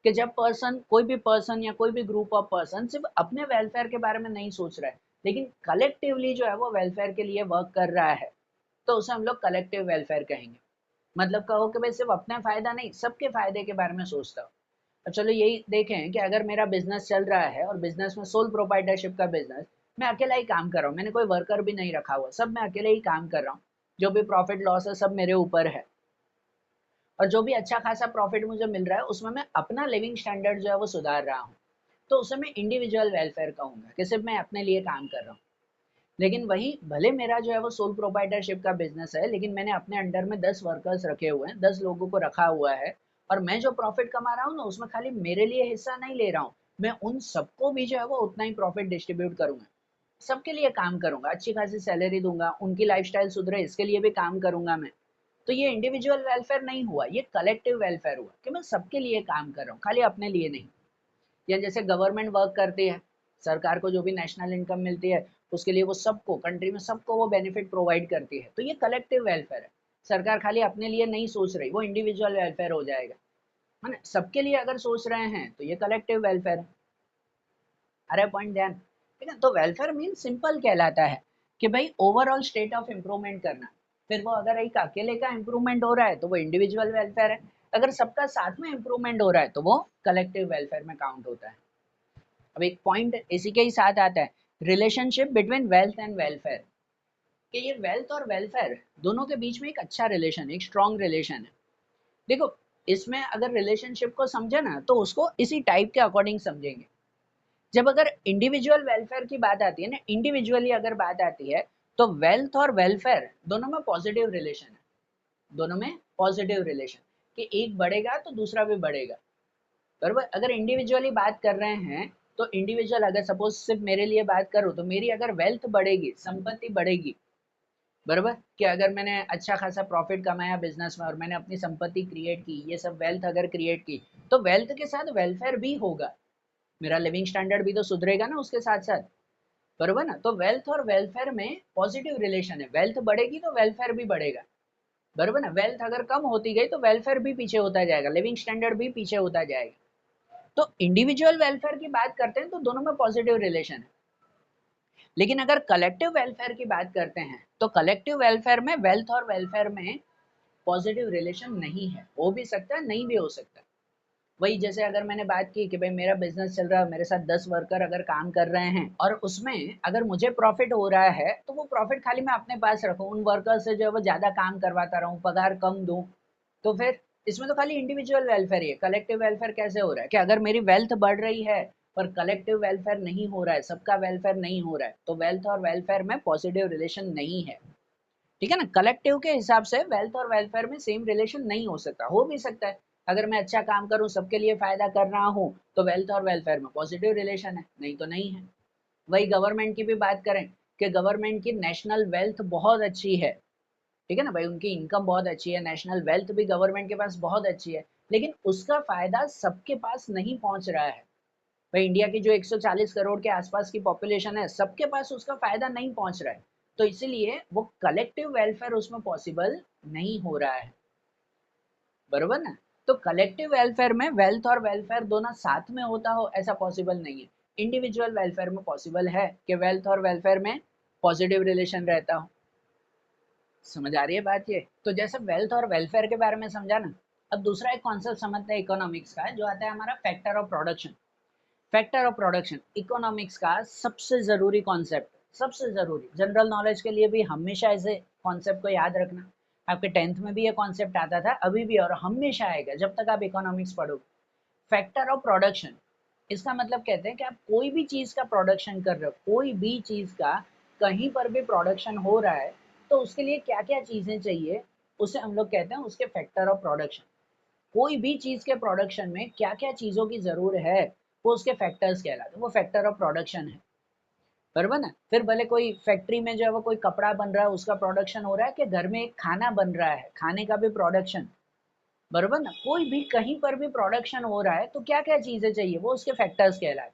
कि जब पर्सन, कोई भी पर्सन या कोई भी ग्रुप ऑफ पर्सन सिर्फ अपने वेलफेयर के बारे में नहीं सोच रहा है, लेकिन कलेक्टिवली जो है वो वेलफेयर के लिए वर्क कर रहा है, तो उसे हम लोग कलेक्टिव वेलफेयर कहेंगे। मतलब कहो कि भाई सिर्फ अपना फायदा नहीं, सबके फायदे के बारे में सोचता हूँ। अब चलो यही देखें कि अगर मेरा बिजनेस चल रहा है और बिजनेस में सोल प्रोप्राइटरशिप का बिजनेस, मैं अकेला ही काम कर रहा हूँ, मैंने कोई वर्कर भी नहीं रखा हुआ, सब मैं अकेले ही काम कर रहा हूँ, जो भी प्रॉफिट लॉस है सब मेरे ऊपर है, और जो भी अच्छा खासा प्रॉफिट मुझे मिल रहा है उसमें मैं अपना लिविंग स्टैंडर्ड जो है वो सुधार रहा हूँ, तो उसे मैं इंडिविजुअल वेलफेयर कहूंगा कि सिर्फ मैं अपने लिए काम कर रहा हूँ। लेकिन वही भले मेरा जो है वो सोल प्रोप्राइटरशिप का बिजनेस है, लेकिन मैंने अपने अंडर में 10 वर्कर्स रखे हुए हैं, 10 लोगों को रखा हुआ है, और मैं जो प्रॉफिट कमा रहा हूँ ना उसमें खाली मेरे लिए हिस्सा नहीं ले रहा हूँ, मैं उन सबको भी जो है वो उतना ही प्रॉफिट डिस्ट्रीब्यूट करूंगा, सबके लिए काम करूंगा, अच्छी खासी सैलरी दूंगा, उनकी लाइफस्टाइल सुधरे इसके लिए भी काम करूंगा मैं। तो ये इंडिविजुअल वेलफेयर नहीं हुआ, ये कलेक्टिव वेलफेयर हुआ कि मैं सबके लिए काम कर रहा हूँ, खाली अपने लिए नहीं। या जैसे गवर्नमेंट वर्क करती है, सरकार को जो भी नेशनल इनकम मिलती है उसके लिए वो सबको, कंट्री में सबको वो बेनिफिट प्रोवाइड करती है, तो ये कलेक्टिव वेलफेयर है। सरकार खाली अपने लिए नहीं सोच रही, वो इंडिविजुअल वेलफेयर हो जाएगा, है ना। सबके लिए अगर सोच रहे हैं तो ये कलेक्टिव वेलफेयर है। अरे पॉइंट ध्यान, ठीक है। तो वेलफेयर मीन सिंपल कहलाता है कि भाई ओवरऑल स्टेट ऑफ इम्प्रूवमेंट करना, फिर वो अगर एक अकेले का इम्प्रूवमेंट हो रहा है तो वो इंडिविजुअल वेलफेयर है, अगर सबका साथ में इम्प्रूवमेंट हो रहा है तो वो कलेक्टिव वेलफेयर में काउंट होता है। अब एक पॉइंट इसी के ही साथ आता है, relationship between wealth and welfare, कि ये वेल्थ और वेलफेयर दोनों के बीच में एक अच्छा रिलेशन, एक स्ट्रॉन्ग रिलेशन है। देखो, इसमें अगर रिलेशनशिप को समझे ना तो उसको इसी टाइप के अकॉर्डिंग समझेंगे। जब अगर इंडिविजुअल वेलफेयर की बात आती है ना, इंडिविजुअली अगर बात आती है, तो वेल्थ और वेलफेयर दोनों में पॉजिटिव रिलेशन है, दोनों में पॉजिटिव रिलेशन, कि एक बढ़ेगा तो दूसरा भी बढ़ेगा, बराबर। अगर इंडिविजुअली बात कर रहे हैं तो इंडिविजुअल, अगर सपोज सिर्फ मेरे लिए बात करूँ तो मेरी अगर वेल्थ बढ़ेगी, संपत्ति बढ़ेगी, बराबर, कि अगर मैंने अच्छा खासा प्रॉफिट कमाया बिजनेस में और मैंने अपनी संपत्ति क्रिएट की, ये सब वेल्थ अगर क्रिएट की, तो वेल्थ के साथ वेलफेयर भी होगा, मेरा लिविंग स्टैंडर्ड भी तो सुधरेगा ना उसके साथ साथ, बरोबर ना। तो वेल्थ और वेलफेयर में पॉजिटिव रिलेशन है, वेल्थ बढ़ेगी तो वेलफेयर भी बढ़ेगा, बरोबर ना। वेल्थ अगर कम होती गई तो वेलफेयर भी पीछे होता जाएगा, लिविंग स्टैंडर्ड भी पीछे होता जाएगा। तो इंडिविजुअल वेलफेयर की बात करते हैं तो दोनों में पॉजिटिव रिलेशन है। लेकिन अगर कलेक्टिव वेलफेयर की बात करते हैं तो कलेक्टिव वेलफेयर में वेल्थ और वेलफेयर में पॉजिटिव रिलेशन नहीं है, हो भी सकता है नहीं भी हो सकता। वही जैसे अगर मैंने बात की कि भाई मेरा बिजनेस चल रहा है, मेरे साथ 10 वर्कर अगर काम कर रहे हैं और उसमें अगर मुझे प्रॉफिट हो रहा है तो वो प्रॉफिट खाली मैं अपने पास रखूं, उन वर्कर से जो है वो ज्यादा काम करवाता रहूं, पगार कम दूं, तो फिर इसमें तो खाली इंडिविजुअल वेलफेयर ही है। कलेक्टिव वेलफेयर कैसे हो रहा है कि अगर मेरी वेल्थ बढ़ रही है पर कलेक्टिव वेलफेयर नहीं हो रहा है, सबका वेलफेयर नहीं हो रहा है, तो वेल्थ और वेलफेयर में पॉजिटिव रिलेशन नहीं है। ठीक है ना, कलेक्टिव के हिसाब से वेल्थ और वेलफेयर में सेम रिलेशन नहीं हो सकता, हो भी सकता है अगर मैं अच्छा काम करूं, सबके लिए फायदा कर रहा हूं, तो वेल्थ और वेलफेयर में पॉजिटिव रिलेशन है, नहीं तो नहीं है। वही गवर्नमेंट की भी बात करें कि गवर्नमेंट की नेशनल वेल्थ बहुत अच्छी है, ठीक है ना भाई, उनकी इनकम बहुत अच्छी है, नेशनल वेल्थ भी गवर्नमेंट के पास बहुत अच्छी है, लेकिन उसका फायदा सबके पास नहीं पहुंच रहा है। भाई इंडिया की जो 140 करोड़ के आसपास की पॉपुलेशन है, सबके पास उसका फायदा नहीं पहुंच रहा है, तो इसीलिए वो कलेक्टिव वेलफेयर उसमें पॉसिबल नहीं हो रहा है, बरोबर ना। तो कलेक्टिव वेलफेयर में वेल्थ और वेलफेयर दोनों साथ में होता हो ऐसा पॉसिबल नहीं है। इंडिविजुअल वेलफेयर में पॉसिबल है कि वेल्थ और वेलफेयर में पॉजिटिव रिलेशन रहता हो। समझ आ रही है बात ये? तो जैसे वेल्थ और वेलफेयर के बारे में समझा ना, अब दूसरा एक कॉन्सेप्ट समझते हैं इकोनॉमिक्स का, जो आता है हमारा factor of production. Factor of production economics का सबसे जरूरी कॉन्सेप्ट, सबसे जरूरी, जनरल नॉलेज के लिए भी हमेशा ऐसे कॉन्सेप्ट को याद रखना। आपके 10th में भी ये कॉन्सेप्ट आता था, अभी भी, और हमेशा आएगा जब तक आप इकोनॉमिक्स पढ़ोगे। फैक्टर ऑफ प्रोडक्शन, इसका मतलब कहते हैं कि आप कोई भी चीज का प्रोडक्शन कर रहे हो, कोई भी चीज का कहीं पर भी प्रोडक्शन हो रहा है, तो उसके लिए क्या क्या चीजें चाहिए, उसे हम लोग कहते हैं उसके फैक्टर ऑफ प्रोडक्शन। कोई भी चीज के प्रोडक्शन में क्या क्या चीजों की जरूरत है, वो उसके फैक्टर्स कहलाते हैं, वो फैक्टर ऑफ प्रोडक्शन है, बराबर ना। फिर भले कोई फैक्ट्री में जो है वो कोई कपड़ा बन रहा है, उसका प्रोडक्शन हो रहा है, कि घर में एक खाना बन रहा है, खाने का भी प्रोडक्शन, बराबर ना, कोई भी कहीं पर भी प्रोडक्शन हो रहा है तो क्या क्या चीजें चाहिए, वो उसके फैक्टर्स कहलाते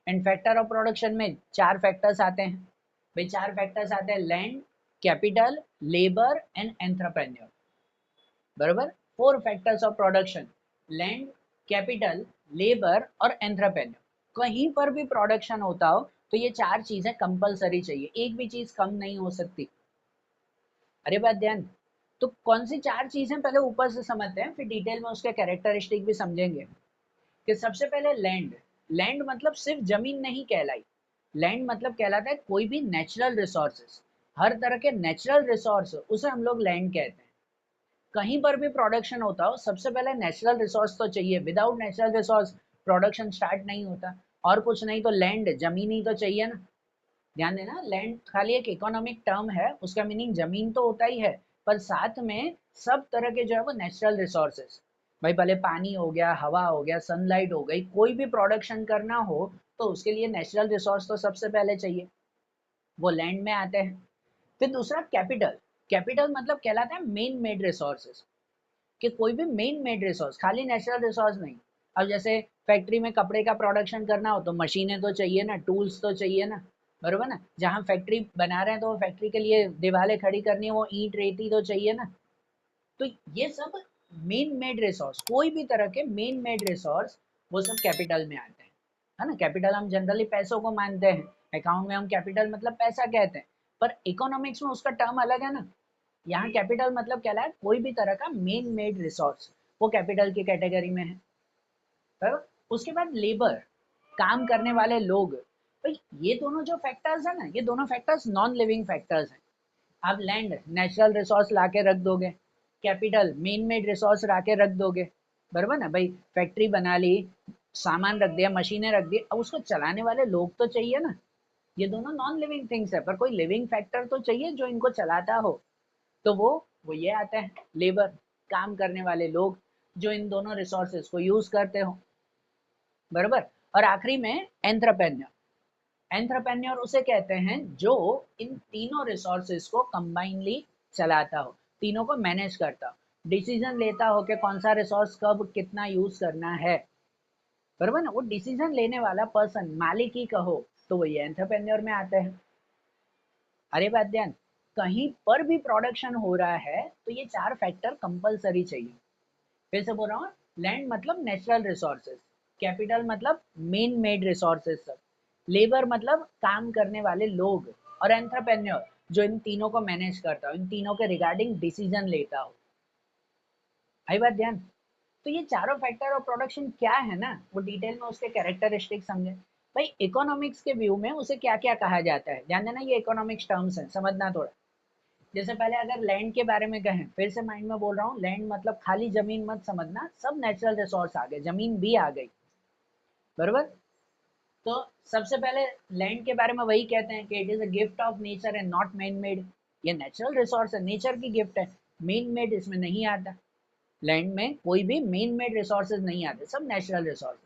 हैं। एंड फैक्टर ऑफ प्रोडक्शन में चार फैक्टर्स आते हैं। भाई चार फैक्टर्स आते हैं, land, capital, labour and entrepreneur, बराबर। Four factors of production, land, capital, labour और एंटरप्रेन्योर। कहीं पर भी प्रोडक्शन होता हो तो ये चार चीजें कंपलसरी चाहिए, एक भी चीज कम नहीं हो सकती। अरे बात ध्यान, तो कौन सी चार चीजें पहले ऊपर से समझते हैं, फिर डिटेल में उसके कैरेक्टरिस्टिक भी समझेंगे। कि सबसे पहले लैंड, लैंड मतलब सिर्फ जमीन नहीं कहलाई, लैंड मतलब कहलाता है कोई भी नेचुरल रिसोर्सेस, हर तरह के नेचुरल रिसोर्स, उसे हम लोग लैंड कहते हैं। कहीं पर भी प्रोडक्शन होता हो सबसे पहले नेचुरल रिसोर्स तो चाहिए, without natural resource production start नहीं होता। और कुछ नहीं तो लैंड, जमीन ही तो चाहिए ना। ध्यान देना, लैंड खाली एक इकोनॉमिक टर्म है, उसका मीनिंग जमीन तो होता ही है, पर साथ में सब तरह के जो है वो नेचुरल रिसोर्सेस, भाई भले पानी हो गया, हवा हो गया, सनलाइट हो गई, कोई भी प्रोडक्शन करना हो तो उसके लिए नेचुरल रिसोर्स तो सबसे पहले चाहिए, वो लैंड में आते हैं। फिर दूसरा कैपिटल, कैपिटल मतलब कहलाता है मेन मेड रिसोर्सेज, कि कोई भी मेन मेड रिसोर्स, खाली नेचुरल रिसोर्स नहीं। अब जैसे फैक्ट्री में कपड़े का प्रोडक्शन करना हो तो मशीनें तो चाहिए ना, टूल्स तो चाहिए ना, बरोबर ना। जहाँ फैक्ट्री बना रहे हैं तो वो फैक्ट्री के लिए दीवारें खड़ी करनी है, वो ईंट रेती तो चाहिए ना। तो ये सब मेन मेड रिसोर्स, कोई भी तरह के मेन मेड रिसोर्स, वो सब कैपिटल में आते हैं, है ना। कैपिटल हम जनरली पैसों को मानते हैं, अकाउंट में हम कैपिटल मतलब पैसा कहते हैं, पर इकोनॉमिक्स में उसका टर्म अलग है ना। यहाँ कैपिटल मतलब क्या है, कोई भी तरह का मेन मेड रिसोर्स, वो कैपिटल की कैटेगरी में है। पर उसके बाद लेबर, काम करने वाले लोग, भाई ये दोनों जो फैक्टर्स है ना, ये दोनों फैक्टर्स नॉन लिविंग फैक्टर्स हैं। आप लैंड नेचुरल रिसोर्स ला के रख दोगे, कैपिटल मेन मेड रिसोर्स ला के रख दोगे, बराबर ना भाई। फैक्ट्री बना ली, सामान रख दिया, मशीनें रख दी, अब उसको चलाने वाले लोग तो चाहिए ना। ये दोनों नॉन लिविंग थिंग्स है, पर कोई लिविंग फैक्टर तो चाहिए जो इनको चलाता हो, तो वो ये आता है लेबर, काम करने वाले लोग जो इन दोनों रिसोर्सेज को यूज करते हो, बराबर। और आखिरी में एंटरप्रेन्योर, एंटरप्रेन्योर उसे कहते हैं जो इन तीनों रिसोर्सेज को कंबाइनली चलाता हो, तीनों को मैनेज करता हो, डिसीजन लेता हो कि कौन सा रिसोर्स कब कितना यूज करना है, बराबर ना। वो डिसीजन लेने वाला पर्सन, मालिक ही कहो, तो वो ये एंटरप्रेन्योर में आते हैं। अरे बात ध्यान, कहीं पर भी प्रोडक्शन हो रहा है तो ये चार फैक्टर कंपलसरी चाहिए। फिर से बोल रहा हूँ, लैंड मतलब नेचुरल रिसोर्सेज, कैपिटल मतलब मेन मेड रिसोर्सेज सब, लेबर मतलब काम करने वाले लोग, और एंटरप्रेन्योर जो इन तीनों को मैनेज करता हो, इन तीनों के रिगार्डिंग डिसीजन लेता हो। आई बात ध्यान। तो ये चारों फैक्टर ऑफ प्रोडक्शन क्या है ना, वो डिटेल में उसके कैरेक्टरिस्टिक समझे। भाई इकोनॉमिक्स के व्यू में उसे क्या क्या कहा जाता है, ध्यान देना, ये इकोनॉमिक्स टर्म्स है, समझना थोड़ा। जैसे पहले अगर लैंड के बारे में कहें, फिर से माइंड में बोल रहा हूँ, लैंड मतलब खाली जमीन मत समझना, सब नेचुरल रिसोर्स आ गए, जमीन भी आ गई, बरोबर। तो सबसे पहले लैंड के बारे में वही कहते हैं कि it is a gift of nature and not man made. ये नेचुरल रिसोर्स है, नेचर की गिफ्ट है, मेन मेड इसमें नहीं आता। लैंड में कोई भी मेन मेड रिसोर्सेज नहीं आते, सब natural resource.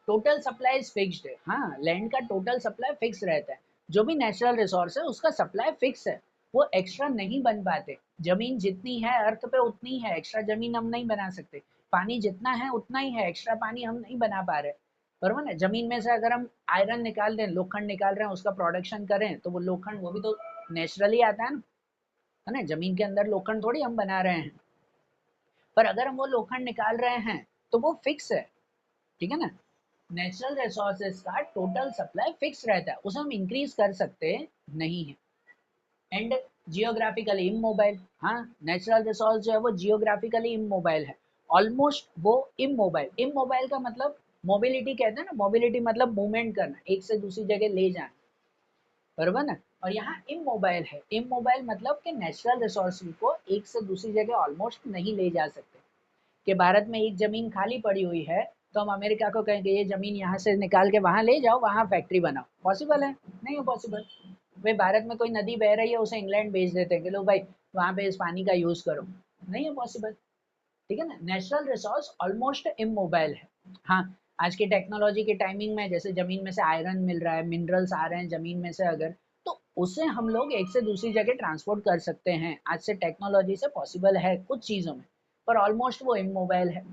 Total supply is fixed है, हाँ लैंड का टोटल सप्लाई फिक्स रहता है। जो भी नेचुरल रिसोर्स है उसका सप्लाई फिक्स है, वो एक्स्ट्रा नहीं बन पाते। जमीन जितनी है अर्थ पे उतनी है, एक्स्ट्रा जमीन हम नहीं बना सकते। पानी जितना है उतना ही है, एक्स्ट्रा पानी हम नहीं बना पा रहे, बरोबर ना। जमीन में से अगर हम आयरन निकाल दें, लोखंड निकाल रहे हैं, उसका प्रोडक्शन करें, तो वो लोखंड वो भी तो नेचुरली आता है ना। जमीन के अंदर लोखंड थोड़ी हम बना रहे हैं, पर अगर हम वो लोखंड निकाल रहे हैं तो वो फिक्स है, ठीक है ना। नेचुरल रिसोर्सेज का टोटल सप्लाई फिक्स रहता है, उसे हम इंक्रीज कर सकते नहीं है। एंड जियोग्राफिकली इमोबाइल, हाँ नेचुरल रिसोर्स जो है वो जियोग्राफिकली इमोबाइल है, ऑलमोस्ट वो इमोबाइल। इमोबाइल का मतलब मोबिलिटी कहते हैं ना, मोबिलिटी मतलब मूवमेंट करना, एक से दूसरी जगह ले जाना, बरोबर ना। और यहाँ इमोबाइल है, इमोबाइल मतलब कि नेचुरल रिसोर्स को एक से दूसरी जगह ऑलमोस्ट नहीं ले जा सकते। कि भारत में एक जमीन खाली पड़ी हुई है, तो हम अमेरिका को कहेंगे ये जमीन यहाँ से निकाल के वहां ले जाओ, वहां फैक्ट्री बनाओ, पॉसिबल है? नहीं है पॉसिबल। भाई भारत में कोई नदी बह रही है, उसे इंग्लैंड भेज देते हैं कि लो भाई वहां पे इस पानी का यूज करो, नहीं है पॉसिबल, ठीक है ना। नेचुरल रिसोर्स ऑलमोस्ट इमोबाइल है। हाँ, आज की टेक्नोलॉजी के टाइमिंग में जैसे जमीन में से आयरन मिल रहा है, मिनरल्स आ रहे हैं जमीन में से, अगर तो उसे हम लोग एक से दूसरी जगह ट्रांसपोर्ट कर सकते हैं, आज से टेक्नोलॉजी से पॉसिबल है कुछ चीज़ों में, पर ऑलमोस्ट वो इमोबाइल है।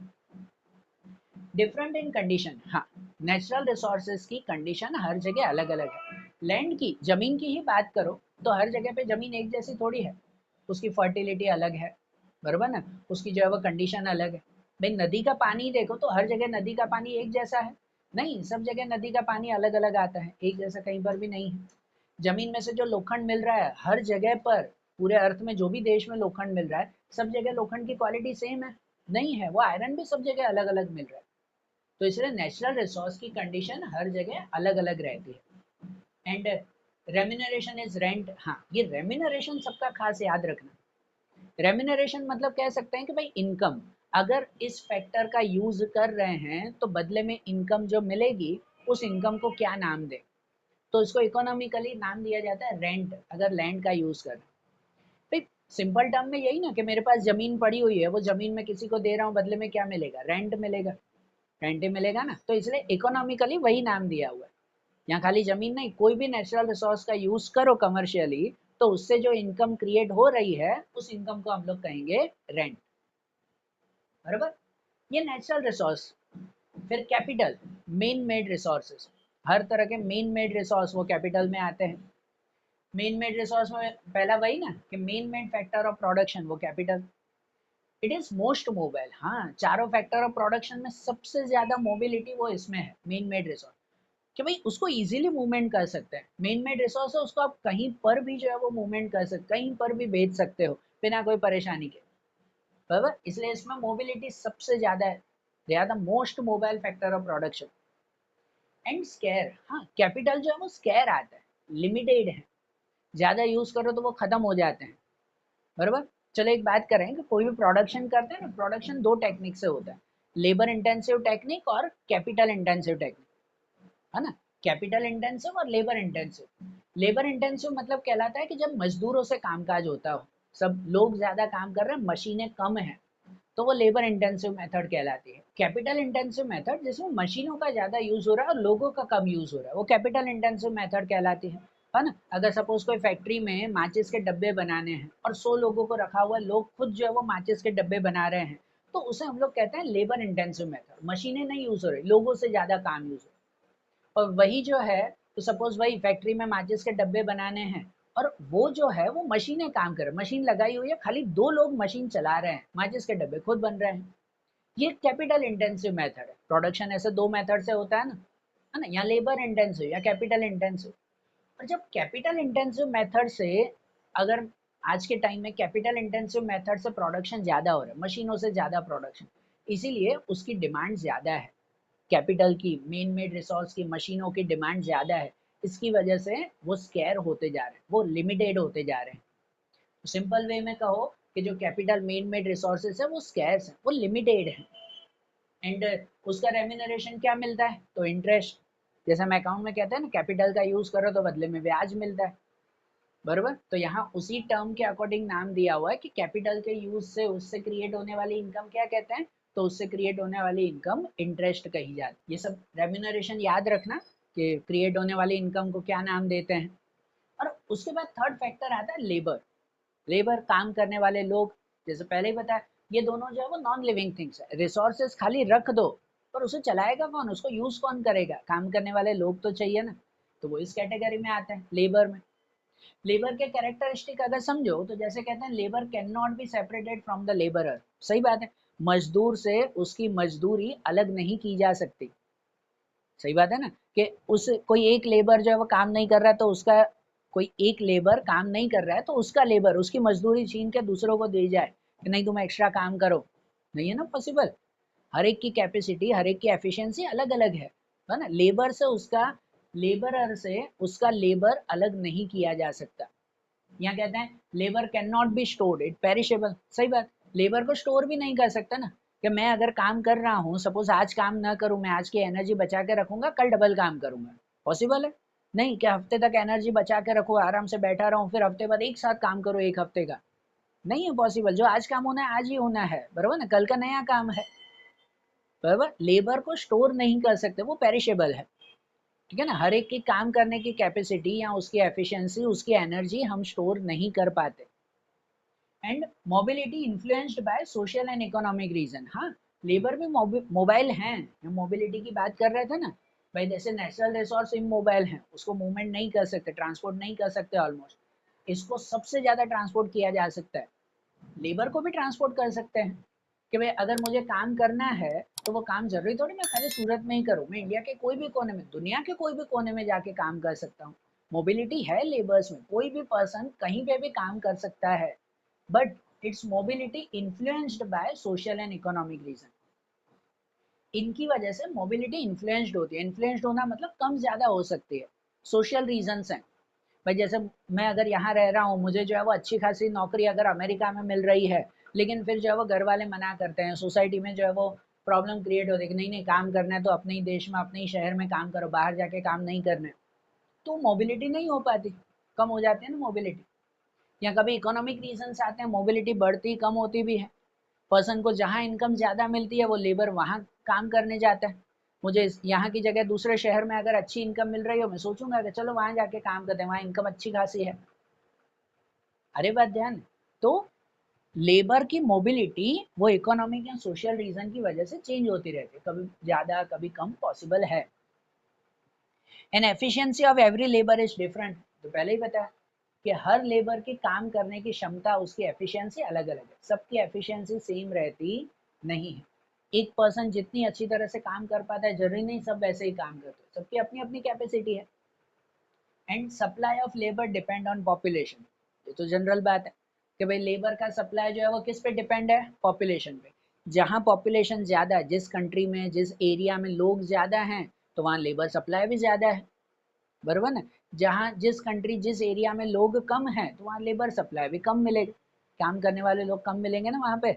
डिफरेंट इन कंडीशन, हाँ नेचुरल रिसोर्सेज की कंडीशन हर जगह अलग अलग है। लैंड की, जमीन की ही बात करो तो हर जगह पे जमीन एक जैसी थोड़ी है, उसकी फर्टिलिटी अलग है, बराबर ना, उसकी जो है वो कंडीशन अलग है। भाई नदी का पानी देखो तो हर जगह नदी का पानी एक जैसा है? नहीं, सब जगह नदी का पानी अलग अलग आता है, एक जैसा कहीं पर भी नहीं है। जमीन में से जो लोखंड मिल रहा है हर जगह पर, पूरे अर्थ में जो भी देश में लोखंड मिल रहा है, सब जगह लोखंड की क्वालिटी सेम है? नहीं है, वो आयरन भी सब जगह अलग अलग मिल रहा है। तो इसलिए नेचुरल रिसोर्स की कंडीशन हर जगह अलग अलग रहती है। एंड रेम्यूनरेशन इज रेंट, हाँ ये रेम्यूनरेशन सबका खास याद रखना। रेम्यूनरेशन मतलब कह सकते हैं कि भाई इनकम, अगर इस फैक्टर का यूज कर रहे हैं तो बदले में इनकम जो मिलेगी, उस इनकम को क्या नाम दे, तो इसको इकोनॉमिकली नाम दिया जाता है रेंट, अगर लैंड का यूज कर। भाई सिंपल टर्म में यही ना, कि मेरे पास जमीन पड़ी हुई है, वो जमीन में किसी को दे रहा हूँ, बदले में क्या मिलेगा? रेंट मिलेगा, रेंट ही मिलेगा ना, तो इसलिए इकोनॉमिकली वही नाम दिया हुआ है। यहाँ खाली जमीन नहीं, कोई भी नेचुरल रिसोर्स का यूज करो कमर्शियली, तो उससे जो इनकम क्रिएट हो रही है उस इनकम को हम लोग कहेंगे रेंट, बराबर। ये नेचुरल रिसोर्स। फिर कैपिटल, मेन मेड रिसोर्सेज, हर तरह के मेन मेड रिसोर्स वो कैपिटल में आते हैं। मेन मेड रिसोर्स में पहला वही ना कि man made factor of production, वो capital. It is most mobile, हाँ चारों फैक्टर ऑफ प्रोडक्शन में सबसे ज्यादा मोबिलिटी वो इसमें है, मेन मेड रिसोर्स, कि भाई उसको इजीली मूवमेंट कर सकते हैं। मेन मेड रिसोर्स है, उसको आप कहीं पर भी जो है वो मूवमेंट कर सकते, कहीं पर भी भेज सकते हो बिना कोई परेशानी के, बराबर। इसलिए इसमें मोबिलिटी सबसे ज्यादा है, they are the most mobile factor of production. And scarce, हाँ कैपिटल जो है वो स्केयर आता है, लिमिटेड है, ज्यादा यूज करो तो वो खत्म हो जाते हैं, बराबर। चलो एक बात करें कि कोई भी प्रोडक्शन करते हैं ना, प्रोडक्शन दो टेक्निक से होता है, लेबर इंटेंसिव टेक्निक और कैपिटल इंटेंसिव टेक्निक, है ना। कैपिटल इंटेंसिव और लेबर इंटेंसिव। लेबर इंटेंसिव मतलब कहलाता है कि जब मजदूरों से कामकाज होता हो, सब लोग ज्यादा काम कर रहे हैं, मशीनें कम है, तो वो लेबर इंटेंसिव मेथड कहलाती है। कैपिटल इंटेंसिव मेथड जिसमें मशीनों का ज्यादा यूज हो रहा है और लोगों का कम यूज हो रहा है, वो कैपिटल इंटेंसिव मेथड कहलाती है ना। अगर सपोज कोई फैक्ट्री में माचिस के डब्बे बनाने हैं और 100 लोगों को रखा हुआ है, लोग खुद जो है वो माचिस के डब्बे बना रहे हैं, तो उसे हम लोग कहते हैं लेबर इंटेंसिव मेथड। मशीनें नहीं यूज हो रही, लोगों से ज्यादा काम यूज हो रहा है। और वही जो है, तो सपोज वही फैक्ट्री में माचिस के डब्बे बनाने हैं, और वो जो है वो मशीनें काम कर रहे हैं, मशीन लगाई हुई है, खाली 2 लोग मशीन चला रहे हैं, माचिस के डब्बे खुद बन रहे हैं। ये कैपिटल इंटेंसिव मेथड है। प्रोडक्शन ऐसे 2 मेथड से होता है ना, है ना, या लेबर इंटेंसिव या कैपिटल इंटेंसिव। और जब कैपिटल इंटेंसिव मेथड से, अगर आज के टाइम में कैपिटल इंटेंसिव मेथड से प्रोडक्शन ज़्यादा हो रहा है, मशीनों से ज़्यादा प्रोडक्शन, इसीलिए उसकी डिमांड ज़्यादा है, कैपिटल की, मेन मेड रिसोर्स की, मशीनों की डिमांड ज़्यादा है, इसकी वजह से वो स्केयर होते जा रहे हैं, वो लिमिटेड होते जा रहे हैं। सिंपल वे में कहो कि जो कैपिटल मेन मेड रिसोर्सेज है वो स्कैर्स है, वो लिमिटेड है, एंड उसका रेम्यूनरेशन क्या मिलता है, तो इंटरेस्ट। जैसे हम अकाउंट में कहते हैं ना, कैपिटल का यूज करो तो बदले में ब्याज मिलता है, बरोबर। तो यहाँ उसी टर्म के अकॉर्डिंग नाम दिया हुआ है कि कैपिटल के यूज से उससे क्रिएट होने वाली इनकम क्या कहते हैं, तो उससे क्रिएट होने वाली इनकम इंटरेस्ट कही जाती है। ये सब रेम्यूनरेशन याद रखना कि क्रिएट होने वाली इनकम को क्या नाम देते हैं। और उसके बाद थर्ड फैक्टर आता है लेबर। लेबर, काम करने वाले लोग, जैसे पहले ही बताया, ये दोनों जो है वो नॉन लिविंग थिंग्स है। रिसोर्सेज खाली रख दो, पर उसे चलाएगा कौन, उसको यूज कौन करेगा, काम करने वाले लोग तो चाहिए ना, तो वो इस कैटेगरी में आते हैं लेबर में। लेबर के कैरेक्टरिस्टिक अगर समझो तो जैसे कहते हैं labour can not be separated from the labourer. सही बात है, मजदूर से उसकी मजदूरी अलग नहीं की जा सकती। सही बात है ना, कि उस कोई एक लेबर जो है वो काम नहीं कर रहा है तो उसका, कोई एक लेबर काम नहीं कर रहा है तो उसका लेबर उसकी मजदूरी छीन के दूसरों को दे जाए कि नहीं तुम एक्स्ट्रा काम करो, नहीं है ना पॉसिबल। हर एक की कैपेसिटी, हर एक की एफिशिएंसी अलग अलग है ना। लेबर से उसका, लेबरर से उसका लेबर अलग नहीं किया जा सकता। यहाँ कहते हैं labour can not be stored, it perishable. सही बात, लेबर को स्टोर भी नहीं कर सकता ना, कि मैं अगर काम कर रहा हूँ, सपोज आज काम ना करूँ, मैं आज की एनर्जी बचा के रखूंगा, कल डबल काम करूंगा, पॉसिबल है? नहीं, कि हफ्ते तक एनर्जी बचा के रखो, आराम से बैठा रहूं, फिर हफ्ते बाद एक साथ काम करो एक हफ्ते का, नहीं है पॉसिबल। जो आज काम होना है आज ही होना है, बराबर ना, कल का नया काम है, बराबर। लेबर को स्टोर नहीं कर सकते, वो पेरिशेबल है, ठीक है ना। हर एक की काम करने की कैपेसिटी या उसकी एफिशिएंसी, उसकी एनर्जी हम स्टोर नहीं कर पाते। And mobility influenced by social and economic reason. हाँ, लेबर भी मोबाइल हैं, हम मोबिलिटी की बात कर रहे थे ना भाई, जैसे नेचुरल रिसोर्स इमोबाइल हैं, उसको मूवमेंट नहीं कर सकते, ट्रांसपोर्ट नहीं कर सकते ऑलमोस्ट, इसको सबसे ज्यादा ट्रांसपोर्ट किया जा सकता है। लेबर को भी ट्रांसपोर्ट कर सकते हैं कि भाई अगर मुझे काम करना है तो वो काम जरूरी थोड़ी मैं खाली सूरत में ही करूँ, मैं इंडिया के कोई भी कोने में, दुनिया के कोई भी कोने में जाके काम कर सकता हूँ। मोबिलिटी है लेबर्स में, कोई भी पर्सन कहीं पे भी काम कर सकता है, but its mobility influenced by social and economic reason. इनकी वजह से मोबिलिटी इन्फ्लुएंस्ड होती है। इन्फ्लुएंस्ड होना मतलब कम ज्यादा हो सकती है, सोशल रीजंस हैं। भाई जैसे मैं अगर यहाँ रह रहा हूँ, मुझे जो है वो अच्छी खासी नौकरी अगर अमेरिका में मिल रही है, लेकिन फिर जो है वो घर वाले मना करते हैं, सोसाइटी में जो है वो प्रॉब्लम क्रिएट होती है कि नहीं नहीं, काम करना है तो अपने ही देश में, अपने ही शहर में काम करो, बाहर जाके काम नहीं करना है, तो मोबिलिटी नहीं हो पाती, कम हो जाती है ना मोबिलिटी। या कभी इकोनॉमिक रीजन आते हैं, मोबिलिटी बढ़ती कम होती भी है। पर्सन को जहाँ इनकम ज़्यादा मिलती है वो लेबर वहाँ काम करने जाता है। मुझे यहाँ की जगह दूसरे शहर में अगर अच्छी इनकम मिल रही हो, मैं सोचूंगा कि चलो वहाँ जाके काम करते हैं, वहाँ इनकम अच्छी खासी है। अरे बात ध्यान, तो लेबर की मोबिलिटी वो इकोनॉमिक या सोशल रीजन की वजह से चेंज होती रहती है, कभी ज़्यादा कभी कम पॉसिबल है। And efficiency of every labour is different, तो पहले ही बताया कि हर लेबर की काम करने की क्षमता, उसकी एफिशिएंसी अलग अलग है, सबकी एफिशिएंसी सेम रहती नहीं है। एक पर्सन जितनी अच्छी तरह से काम कर पाता है, जरूरी नहीं सब वैसे ही काम करते, सबकी अपनी अपनी कैपेसिटी है। And supply of labour depend on population, ये तो जनरल बात है कि भाई लेबर का सप्लाई जो है वो किस पे डिपेंड है, पॉपुलेशन पे। जहाँ पॉपुलेशन ज़्यादा है, जिस कंट्री में, जिस एरिया में लोग ज़्यादा हैं, तो वहाँ लेबर सप्लाई भी ज़्यादा है, बराबर ना। जहाँ जिस कंट्री, जिस एरिया में लोग कम हैं, तो वहाँ लेबर सप्लाई भी कम मिलेगी, काम करने वाले लोग कम मिलेंगे ना वहाँ पे,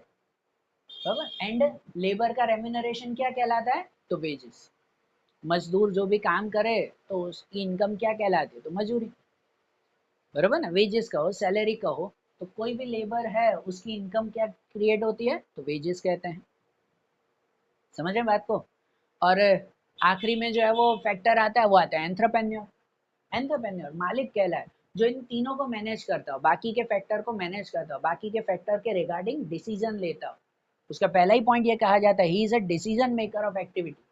बराबर। एंड लेबर का रेम्यूनरेशन क्या कहलाता है, तो वेजेस। मजदूर जो भी काम करे तो उसकी इनकम क्या कहलाती है, तो मजूरी, बराबर ना। वेजेस कहो, सैलरी कहो, तो कोई भी लेबर है उसकी इनकम क्या क्रिएट होती है, तो वेजेस कहते हैं। समझ रहे बात को। और आखिरी में जो है वो फैक्टर आता है, वो आता है एंटरप्रेन्योर। एंटरप्रेन्योर मालिक कहलाए, जो इन तीनों को मैनेज करता हो, बाकी के फैक्टर को मैनेज करता हो, बाकी के फैक्टर के रिगार्डिंग डिसीजन लेता हो। उसका पहला ही पॉइंट ये कहा जाता है, he is a decision maker of activity.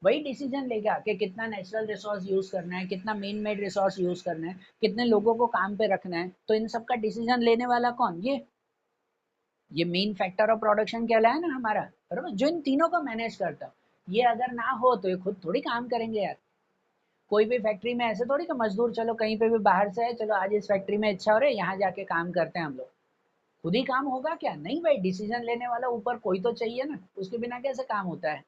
वही डिसीजन लेगा कि कितना नेचुरल रिसोर्स यूज करना है, कितना मेन मेड रिसोर्स यूज करना है, कितने लोगों को काम पे रखना है, तो इन सब का डिसीजन लेने वाला कौन, ये मेन फैक्टर ऑफ प्रोडक्शन कहलाया है ना हमारा, बराबर, जो इन तीनों को मैनेज करता हो। ये अगर ना हो तो ये खुद थोड़ी काम करेंगे यार, कोई भी फैक्ट्री में ऐसे थोड़ी कि मजदूर चलो कहीं पे भी बाहर से है, चलो आज इस फैक्ट्री में अच्छा हो रहा है यहाँ जाके काम करते हैं हम लोग, खुद ही काम होगा क्या? नहीं भाई, डिसीजन लेने वाला ऊपर कोई तो चाहिए ना, उसके बिना कैसे काम होता है।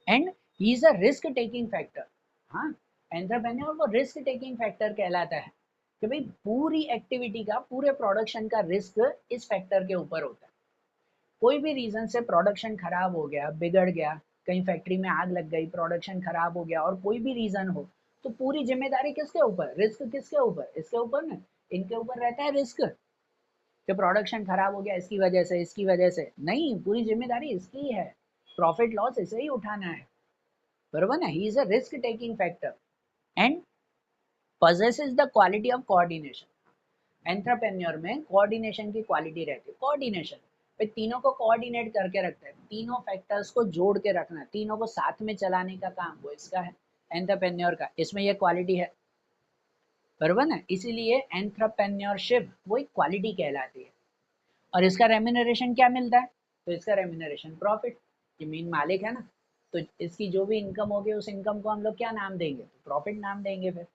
And he is a risk taking factor. हाँ, एंटरप्रेन्योर वो रिस्क टेकिंग फैक्टर कहलाता है कि भाई पूरी एक्टिविटी का, पूरे प्रोडक्शन का रिस्क इस फैक्टर के ऊपर होता है। कोई भी रीजन से प्रोडक्शन खराब हो गया, बिगड़ गया, कहीं फैक्ट्री में आग लग गई, प्रोडक्शन खराब हो गया और कोई भी रीजन हो, तो पूरी जिम्मेदारी किसके ऊपर, रिस्क किसके ऊपर, इसके ऊपर ना, इनके ऊपर रहता है रिस्क कि प्रोडक्शन खराब हो गया इसकी वजह से, इसकी वजह से नहीं, पूरी जिम्मेदारी इसकी है, प्रॉफिट लॉस इसे ही उठाना है, बरोबर ना। He is a risk taking factor and possesses the quality of coordination. Entrepreneur में कोऑर्डिनेशन की क्वालिटी रहती है। कोऑर्डिनेशन पे तीनों को कोऑर्डिनेट करके रखता है, तीनों फैक्टर्स को जोड़ के रखना, तीनों को साथ में चलाने का काम वो इसका है, एंटरप्रेन्योर का, इसमें ये क्वालिटी है, बरोबर ना। इसीलिए एंटरप्रेन्योरशिप वो एक क्वालिटी कहलाती है। और इसका रेम्यूनरेशन क्या मिलता है? तो इसका रेम्यूनरेशन प्रॉफिट, ये मेन मालिक है ना, तो इसकी जो भी इनकम होगी उस इनकम को हम लोग क्या नाम देंगे? तो प्रॉफिट नाम देंगे। फिर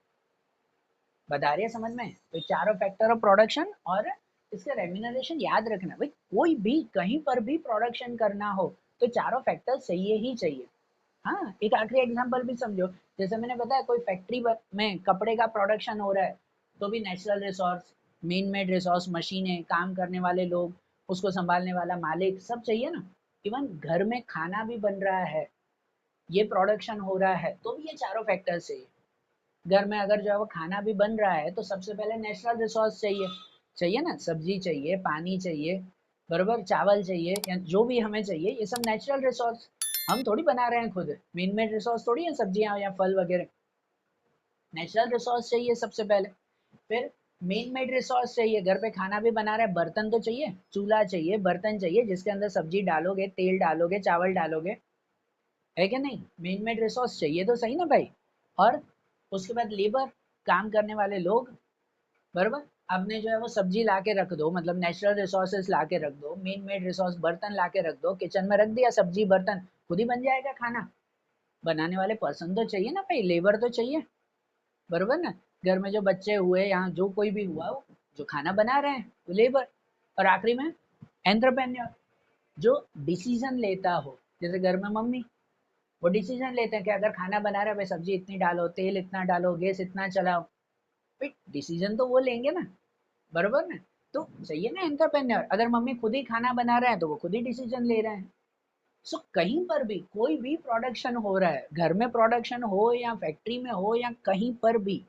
बता रही है समझ में? तो चारों फैक्टर ऑफ प्रोडक्शन और इसका रेम्यूनरेशन याद रखना भाई, कोई भी कहीं पर भी प्रोडक्शन करना हो तो चारों फैक्टर चाहिए ही चाहिए। हाँ, एक आखिरी एग्जांपल भी समझो, जैसे मैंने बताया कोई फैक्ट्री में कपड़े का प्रोडक्शन हो रहा है, तो भी natural resource, main made resource, मशीनें, काम करने वाले लोग, उसको संभालने वाला मालिक, सब चाहिए ना। इवन घर में खाना भी बन रहा है, ये प्रोडक्शन हो रहा है, तो भी ये चारों फैक्टर्स चाहिए। घर में अगर जो है वो खाना भी बन रहा है तो सबसे पहले नेचुरल रिसोर्स चाहिए, चाहिए ना, सब्जी चाहिए, पानी चाहिए, बराबर, चावल चाहिए, या जो भी हमें चाहिए, ये सब नेचुरल रिसोर्स, हम थोड़ी बना रहे हैं खुद, मेन मेड रिसोर्स थोड़ी है सब्जियां या फल वगैरह, नेचुरल रिसोर्स चाहिए सबसे पहले। फिर मेन मेड रिसोर्स चाहिए, घर पे खाना भी बना रहे हैं, बर्तन तो चाहिए, चूल्हा चाहिए, बर्तन चाहिए जिसके अंदर सब्जी डालोगे, तेल डालोगे, चावल डालोगे, है कि नहीं? मेन मेड रिसोर्स चाहिए तो सही ना भाई। और उसके बाद लेबर, काम करने वाले लोग, बरोबर। आपने जो है वो सब्जी ला के रख दो, मतलब नेचुरल रिसोर्सेज ला के रख दो, मेन मेड रिसोर्स बर्तन ला के रख दो, किचन में रख दिया सब्जी बर्तन, खुद ही बन जाएगा खाना। बनाने वाले पर्सन तो चाहिए ना भाई, लेबर तो चाहिए, बरोबर ना। घर में जो बच्चे हुए, यहाँ जो कोई भी हुआ, वो जो खाना बना रहे हैं वो लेबर। और आखिरी में एंटरप्रेन्योर, जो डिसीजन लेता हो, जैसे घर में मम्मी, वो डिसीजन लेते हैं कि अगर खाना बना रहे हैं भाई, सब्जी इतनी डालो, तेल इतना डालो, गैस इतना चलाओ, भाई डिसीजन तो वो लेंगे ना, बरोबर ना। तो चाहिए ना एंटरप्रेन्योर। अगर मम्मी खुद ही खाना बना रहे हैं तो वो खुद ही डिसीजन ले रहे हैं। सो कहीं पर भी कोई भी प्रोडक्शन हो रहा है, घर में प्रोडक्शन हो या फैक्ट्री में हो या कहीं पर भी,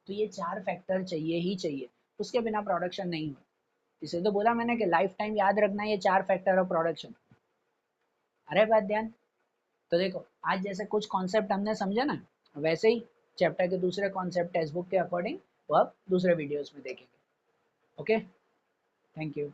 तो ये चार फैक्टर चाहिए ही चाहिए, उसके बिना प्रोडक्शन नहीं हो। इसे तो बोला मैंने कि लाइफ टाइम याद रखना ये चार फैक्टर ऑफ प्रोडक्शन। अरे बात ध्यान। तो देखो, आज जैसे कुछ कॉन्सेप्ट हमने समझे ना, वैसे ही चैप्टर के दूसरे कॉन्सेप्ट टेक्स्ट बुक के अकॉर्डिंग वो आप दूसरे वीडियोस में देखेंगे। Okay, thank you.